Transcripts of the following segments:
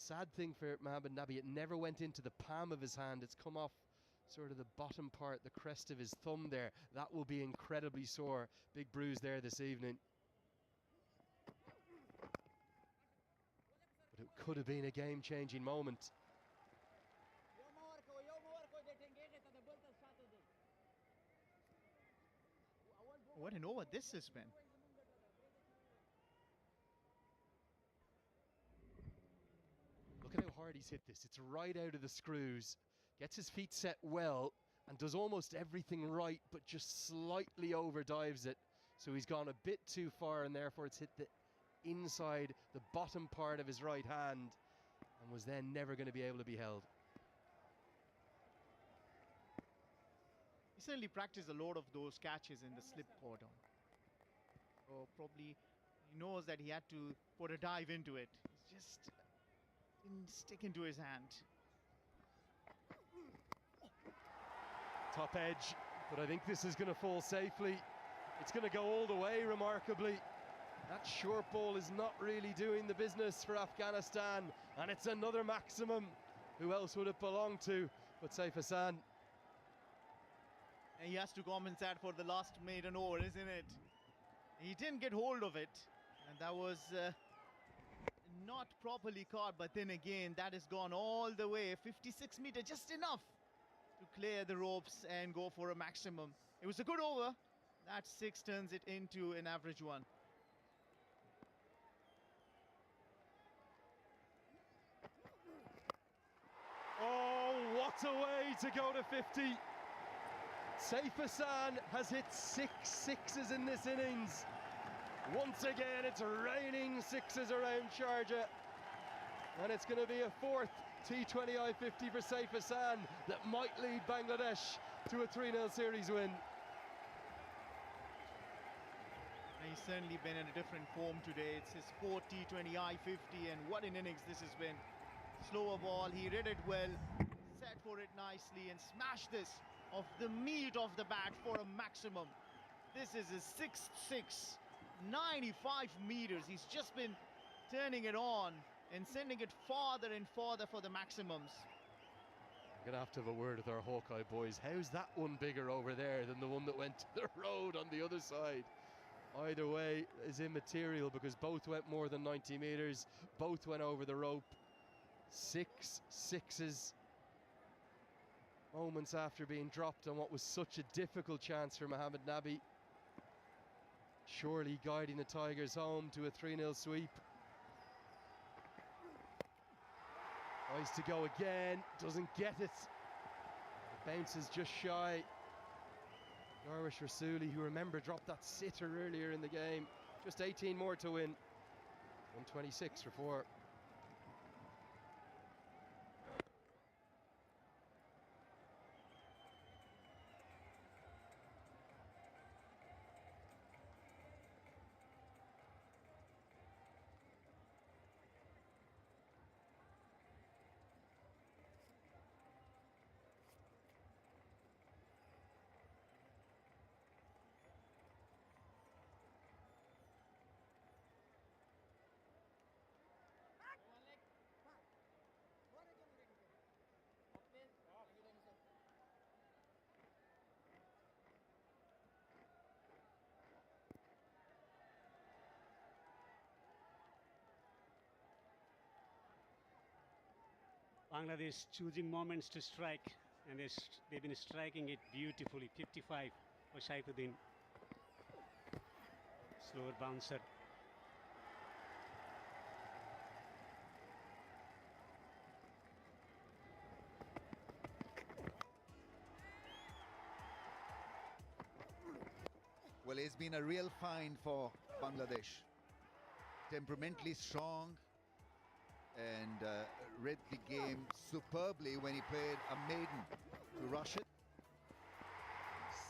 sad thing for Mohamed Nabi, it never went into the palm of his hand. It's come off sort of the bottom part, the crest of his thumb there. That will be incredibly sore. Big bruise there this evening. But it could have been a game-changing moment. What an over this has been. Look at how hard he's hit this. It's right out of the screws. Gets his feet set well and does almost everything right, but just slightly over dives it. So he's gone a bit too far, and therefore it's hit the inside, the bottom part of his right hand, and was then never going to be able to be held. He certainly practiced a lot of those catches in the slip cordon. So probably he knows that he had to put a dive into it. It's just didn't stick into his hand. Top edge, but I think this is going to fall safely. It's going to go all the way, remarkably. That short ball is not really doing the business for Afghanistan, and it's another maximum. Who else would it belong to but Saif Hassan? And he has to compensate for the last maiden over, isn't it? He didn't get hold of it, and that was not properly caught, but then again, that has gone all the way, 56 meters, just enough to clear the ropes and go for a maximum. It was a good over. That 6 turns it into an average one. Oh, what a way to go to 50. Saif Hassan has hit 6 sixes in this innings. Once again, it's raining sixes around Sharjah. And it's going to be a 4th T20 I-50 for Saif Hassan that might lead Bangladesh to a 3-0 series win. And he's certainly been in a different form today. It's his 4th T20 I-50, and what an innings this has been. Slower ball, he read it well, set for it nicely, and smashed this off the meat of the bat for a maximum. This is his 6th six, 95 meters. He's just been turning it on and sending it farther and farther for the maximums. I'm going to have a word with our Hawkeye boys. How's that one bigger over there than the one that went to the road on the other side? Either way is immaterial because both went more than 90 meters. Both went over the rope. 6 sixes. Moments after being dropped on what was such a difficult chance for Mohamed Nabi. Surely guiding the Tigers home to a 3-0 sweep. Tries to go again, doesn't get it. The bounce is just shy. Darwish Rasuli, who remember dropped that sitter earlier in the game. Just 18 more to win. 126 for 4. Bangladesh choosing moments to strike, and they've been striking it beautifully. 55 for Saifuddin. Slower bouncer. Well, it's been a real find for Bangladesh. Temperamentally strong, and read the game superbly when he played a maiden to rush it.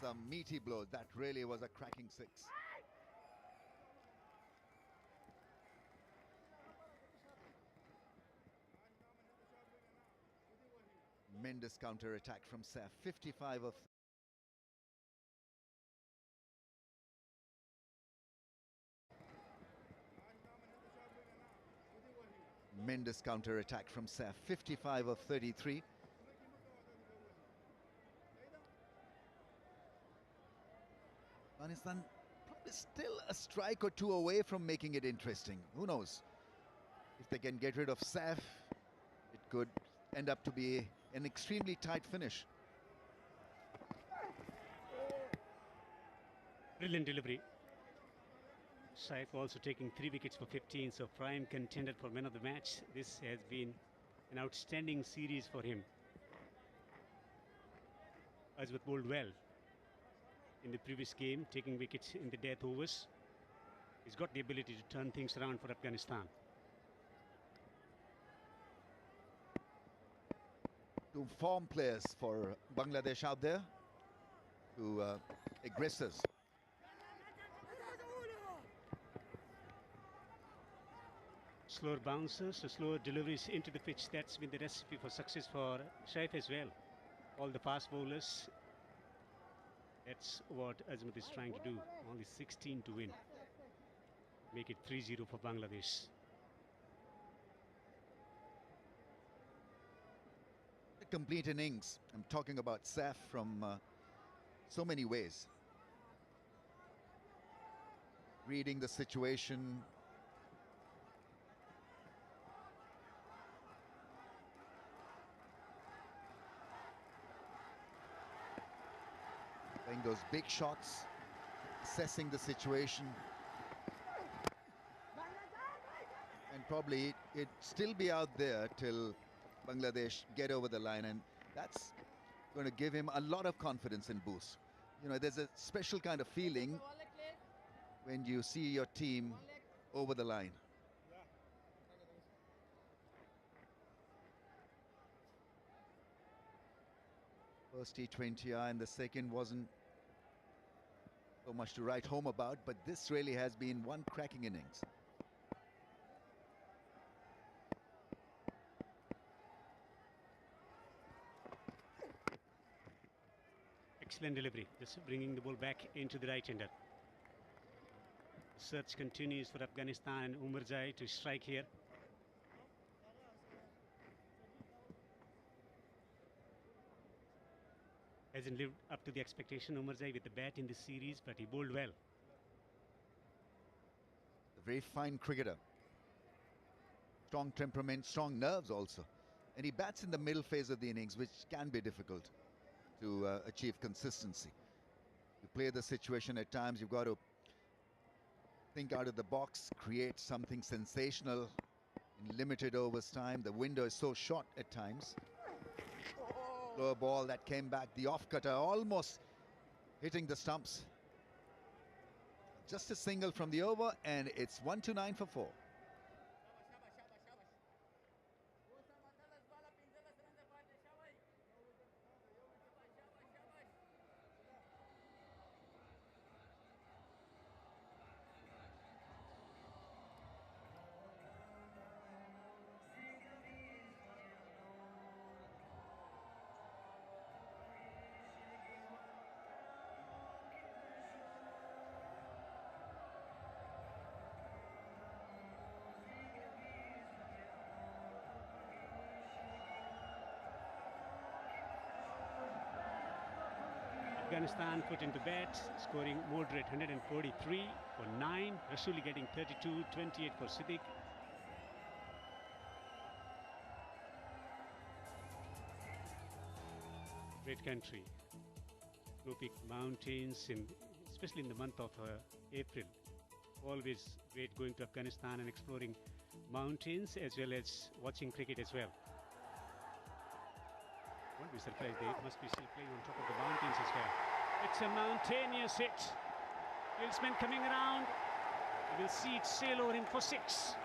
Some meaty blows. That really was a cracking 6. Tremendous counter-attack from Saif. 55 of tremendous counter-attack from Saif. 55 of 33. Afghanistan probably still a strike or two away from making it interesting. Who knows? If they can get rid of Saif, it could end up to be an extremely tight finish. Brilliant delivery. Saif also taking 3 wickets for 15, so prime contender for man of the match. This has been an outstanding series for him. Azwath bowled well in the previous game, taking wickets in the death overs. He's got the ability to turn things around for Afghanistan. Two form players for Bangladesh out there. Two aggressors. Slower bounces, so slower deliveries into the pitch. That's been the recipe for success for Saif as well. All the fast bowlers. That's what Azwath is trying to do. Only 16 to win. Make it 3-0 for Bangladesh. A complete innings. I'm talking about Saif from so many ways. Reading the situation. Playing those big shots, assessing the situation, and probably it'd still be out there till Bangladesh get over the line, and that's going to give him a lot of confidence and boost. You know, there's a special kind of feeling when you see your team over the line. First T20I and the second wasn't so much to write home about, but this really has been one cracking innings. Excellent delivery, just bringing the ball back into the right-hander. Search continues for Afghanistan and Umarzai to strike here. Hasn't lived up to the expectation, Umarzai, with the bat in the series, but he bowled well. A very fine cricketer. Strong temperament, strong nerves also. And he bats in the middle phase of the innings, which can be difficult to achieve consistency. You play the situation at times, you've got to think out of the box, create something sensational in limited overs time. The window is so short at times. Lower ball that came back, the off-cutter almost hitting the stumps. Just a single from the over, and it's 1-9 for 4. Afghanistan put into bat, scoring moderate 143 for 9. Rasuli getting 32, 28 for Siddiq. Great country. Snow-peak mountains, especially in the month of April. Always great going to Afghanistan and exploring mountains as well as watching cricket as well. Won't be surprised, they must be still playing on top of the mountains as well. It's a mountainous hit. Gilsman coming around. We will see it sail over him for 6.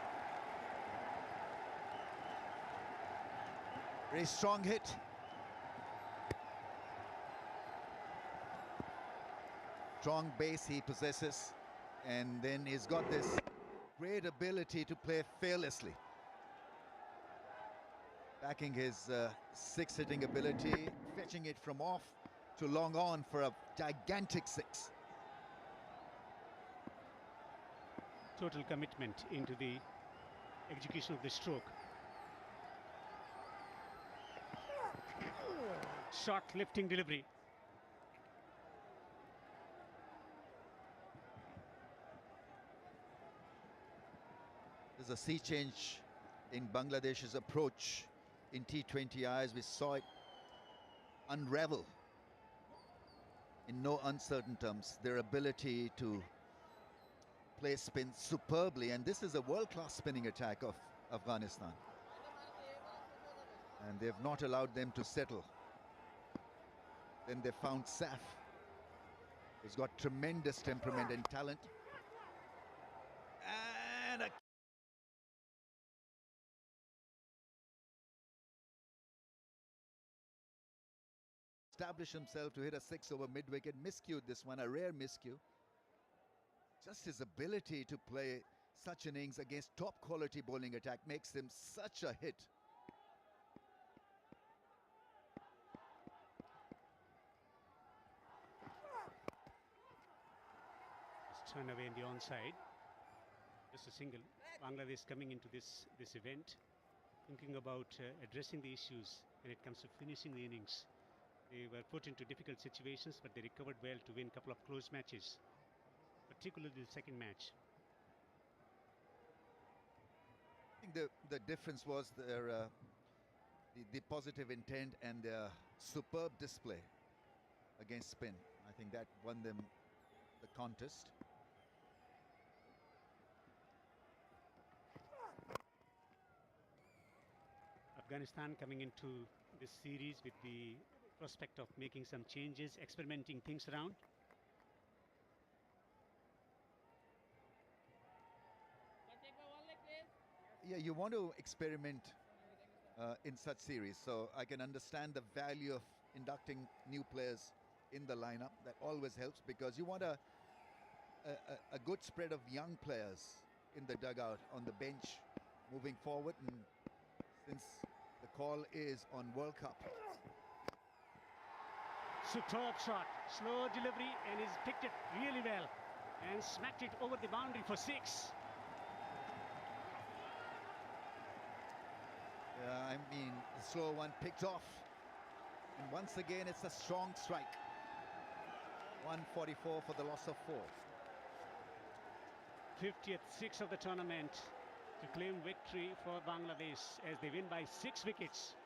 Very strong hit. Strong base he possesses, and then he's got this great ability to play fearlessly. Backing his 6 hitting ability, fetching it from off to long on for a gigantic 6. Total commitment into the execution of the stroke. short lifting delivery. There's a sea change in Bangladesh's approach in T20Is. We saw it unravel in no uncertain terms. Their ability to play spin superbly, and this is a world-class spinning attack of Afghanistan. And they've not allowed them to settle. Then they found Saf, who's got tremendous temperament and talent. And a establish himself to hit a 6 over mid-wicket. Miscued this one, a rare miscue. Just his ability to play such innings against top quality bowling attack makes him such a hit. Just turn away in the onside. Just a single. Bangladesh coming into this event thinking about addressing the issues when it comes to finishing the innings. They were put into difficult situations, but they recovered well to win a couple of close matches, particularly the second match. I think the difference was their the positive intent and their superb display against spin. I think that won them the contest. Afghanistan coming into this series with the prospect of making some changes, experimenting things around. Yeah, you want to experiment in such series, so I can understand the value of inducting new players in the lineup. That always helps, because you want a good spread of young players in the dugout, on the bench, moving forward. And since the call is on World Cup, Superb shot, slow delivery, and he's picked it really well and smacked it over the boundary for 6. I mean, the slow one picked off, and once again it's a strong strike. 144 for the loss of 4. 50th 6 of the tournament to claim victory for Bangladesh as they win by 6 wickets,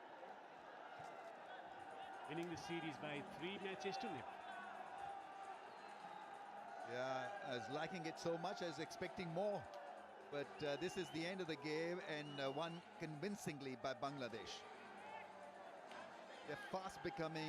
winning the series by 3 matches to 0. Yeah, I was liking it so much, I was expecting more. But this is the end of the game, and won convincingly by Bangladesh. They're fast becoming